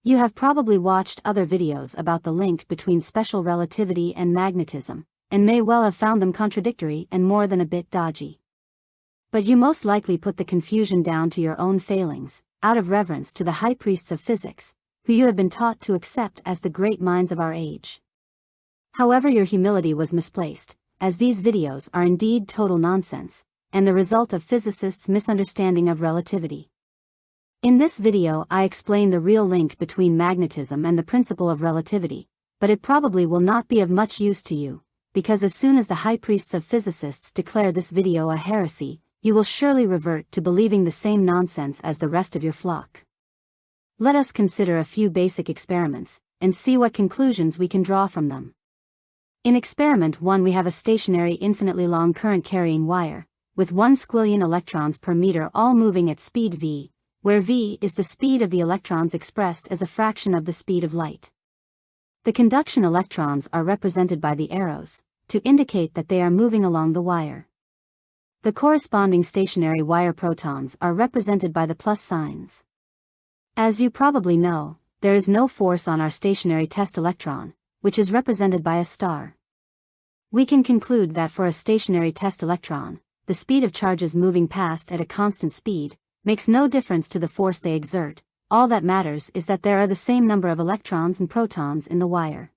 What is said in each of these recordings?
You have probably watched other videos about the link between special relativity and magnetism, and may well have found them contradictory and more than a bit dodgy. But you most likely put the confusion down to your own failings, out of reverence to the high priests of physics, who you have been taught to accept as the great minds of our age. However, your humility was misplaced, as these videos are indeed total nonsense, and the result of physicists' misunderstanding of relativity. In this video I explain the real link between magnetism and the principle of relativity, but it probably will not be of much use to you, because as soon as the high priests of physicists declare this video a heresy, you will surely revert to believing the same nonsense as the rest of your flock. Let us consider a few basic experiments, and see what conclusions we can draw from them. In experiment 1 we have a stationary infinitely long current-carrying wire, with 1 squillion electrons per meter all moving at speed v, where v is the speed of the electrons expressed as a fraction of the speed of light. The conduction electrons are represented by the arrows, to indicate that they are moving along the wire. The corresponding stationary wire protons are represented by the plus signs. As you probably know, there is no force on our stationary test electron, which is represented by a star. We can conclude that for a stationary test electron, the speed of charges moving past at a constant speed makes no difference to the force they exert. All that matters is that there are the same number of electrons and protons in the wire.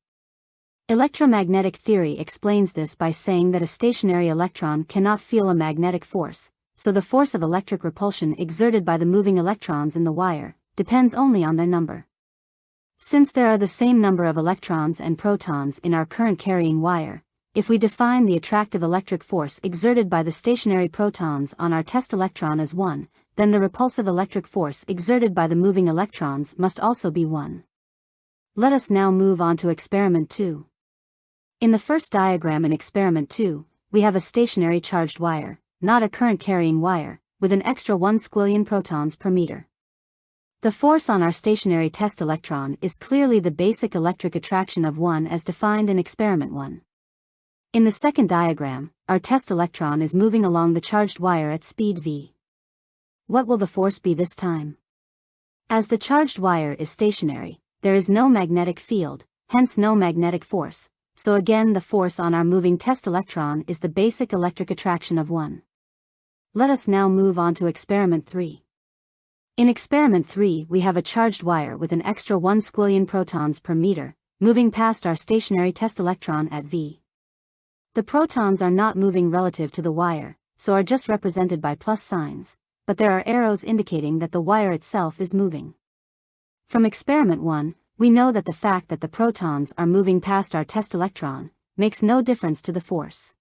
Electromagnetic theory explains this by saying that a stationary electron cannot feel a magnetic force, so the force of electric repulsion exerted by the moving electrons in the wire depends only on their number. Since there are the same number of electrons and protons in our current-carrying wire, if we define the attractive electric force exerted by the stationary protons on our test electron as 1, then the repulsive electric force exerted by the moving electrons must also be 1. Let us now move on to experiment 2. In the first diagram in experiment 2, we have a stationary charged wire, not a current-carrying wire, with an extra 1 squillion protons per meter. The force on our stationary test electron is clearly the basic electric attraction of 1 as defined in experiment 1. In the second diagram, our test electron is moving along the charged wire at speed v. What will the force be this time? As the charged wire is stationary, there is no magnetic field, hence no magnetic force, so again the force on our moving test electron is the basic electric attraction of 1. Let us now move on to experiment 3. In experiment 3 we have a charged wire with an extra 1 squillion protons per meter, moving past our stationary test electron at v. The protons are not moving relative to the wire, so are just represented by plus signs, but there are arrows indicating that the wire itself is moving. From experiment 1, we know that the fact that the protons are moving past our test electron makes no difference to the force.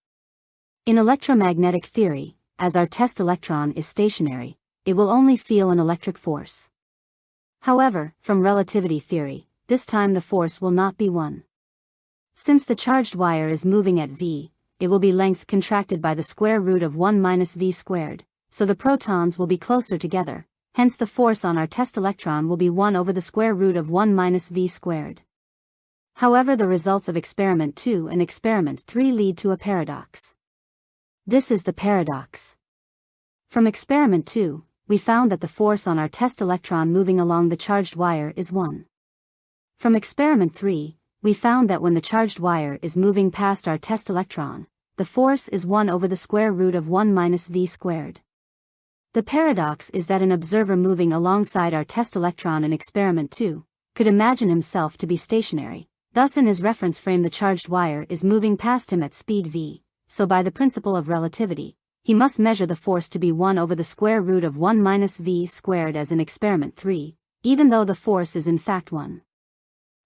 In electromagnetic theory, as our test electron is stationary, it will only feel an electric force. However, from relativity theory, this time the force will not be 1. Since the charged wire is moving at v, it will be length contracted by the square root of 1 minus v squared, so the protons will be closer together, hence the force on our test electron will be 1 over the square root of 1 minus v squared. However, the results of experiment 2 and experiment 3 lead to a paradox. This is the paradox. From experiment 2, we found that the force on our test electron moving along the charged wire is 1. From experiment 3, we found that when the charged wire is moving past our test electron, the force is 1 over the square root of 1 minus v squared. The paradox is that an observer moving alongside our test electron in experiment 2 could imagine himself to be stationary, thus in his reference frame the charged wire is moving past him at speed v, so by the principle of relativity, he must measure the force to be 1 over the square root of 1 minus v squared as in experiment 3, even though the force is in fact 1.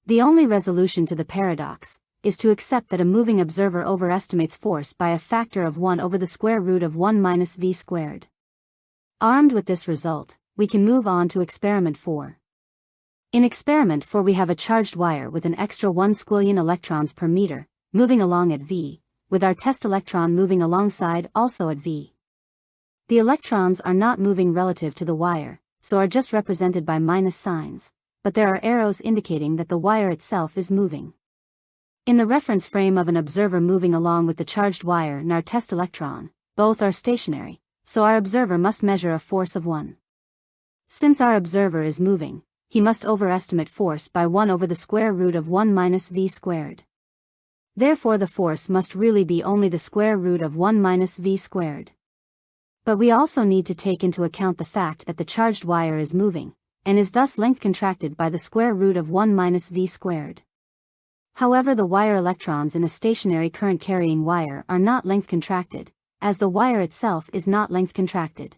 The only resolution to the paradox is to accept that a moving observer overestimates force by a factor of 1 over the square root of 1 minus v squared. Armed with this result, we can move on to experiment 4. In experiment 4 we have a charged wire with an extra 1 squillion electrons per meter, moving along at v, with our test electron moving alongside also at v. The electrons are not moving relative to the wire, so are just represented by minus signs, but there are arrows indicating that the wire itself is moving. In the reference frame of an observer moving along with the charged wire and our test electron, both are stationary, so our observer must measure a force of 1. Since our observer is moving, he must overestimate force by 1 over the square root of 1 minus v squared. Therefore the force must really be only the square root of 1 minus v squared. But we also need to take into account the fact that the charged wire is moving, and is thus length contracted by the square root of 1 minus v squared. However, the wire electrons in a stationary current-carrying wire are not length contracted, as the wire itself is not length contracted.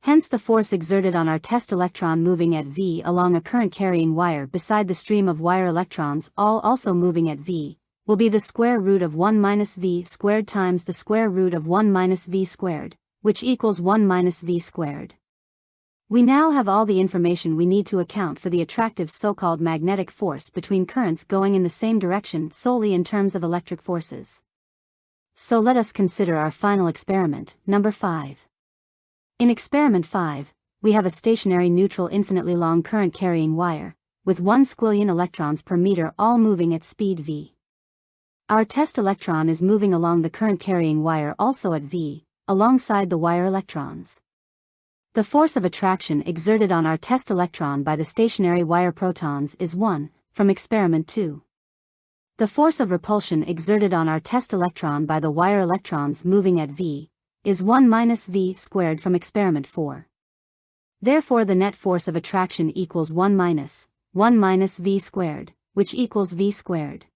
Hence the force exerted on our test electron moving at v along a current-carrying wire beside the stream of wire electrons all also moving at v, will be the square root of 1 minus v squared times the square root of 1 minus v squared, which equals 1 minus v squared. We now have all the information we need to account for the attractive so-called magnetic force between currents going in the same direction solely in terms of electric forces. So let us consider our final experiment, number 5. In experiment 5, we have a stationary neutral infinitely long current-carrying wire, with 1 squillion electrons per meter all moving at speed v. Our test electron is moving along the current-carrying wire also at v, alongside the wire electrons. The force of attraction exerted on our test electron by the stationary wire protons is 1, from experiment 2. The force of repulsion exerted on our test electron by the wire electrons moving at v, is 1 minus v squared from experiment 4. Therefore the net force of attraction equals 1 minus v squared, which equals v squared.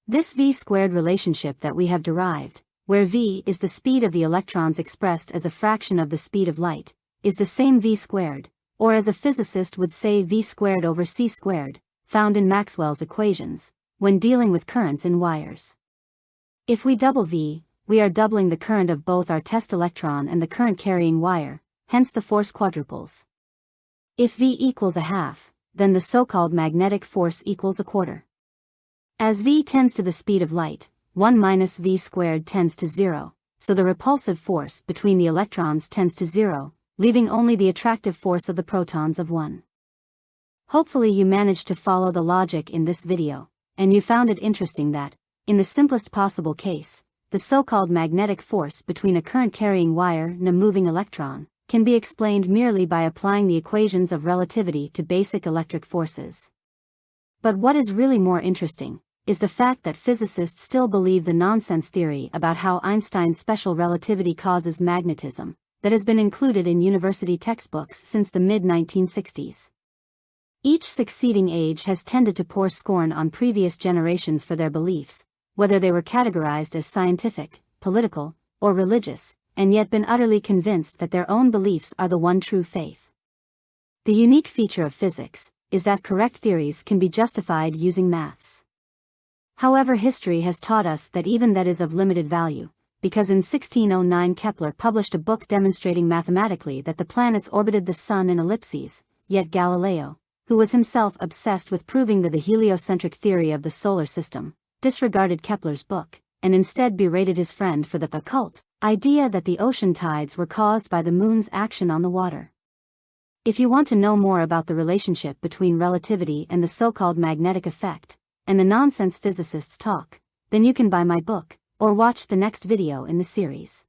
This v squared relationship that we have derived, where v is the speed of the electrons expressed as a fraction of the speed of light, is the same v squared, or as a physicist would say v squared over c squared, found in Maxwell's equations, when dealing with currents in wires. If we double v, we are doubling the current of both our test electron and the current-carrying wire, hence the force quadruples. If v equals a half, then the so-called magnetic force equals a quarter. As v tends to the speed of light, 1 minus v squared tends to 0, so the repulsive force between the electrons tends to 0, leaving only the attractive force of the protons of 1. Hopefully you managed to follow the logic in this video, and you found it interesting that, in the simplest possible case, the so-called magnetic force between a current-carrying wire and a moving electron can be explained merely by applying the equations of relativity to basic electric forces. But what is really more interesting is the fact that physicists still believe the nonsense theory about how Einstein's special relativity causes magnetism, that has been included in university textbooks since the mid-1960s. Each succeeding age has tended to pour scorn on previous generations for their beliefs, whether they were categorized as scientific, political, or religious, and yet been utterly convinced that their own beliefs are the one true faith. The unique feature of physics is that correct theories can be justified using maths. However, history has taught us that even that is of limited value, because in 1609 Kepler published a book demonstrating mathematically that the planets orbited the Sun in ellipses, yet Galileo, who was himself obsessed with proving that the heliocentric theory of the solar system, disregarded Kepler's book, and instead berated his friend for the occult idea that the ocean tides were caused by the moon's action on the water. If you want to know more about the relationship between relativity and the so-called magnetic effect, and the nonsense physicists talk, then you can buy my book, or watch the next video in the series.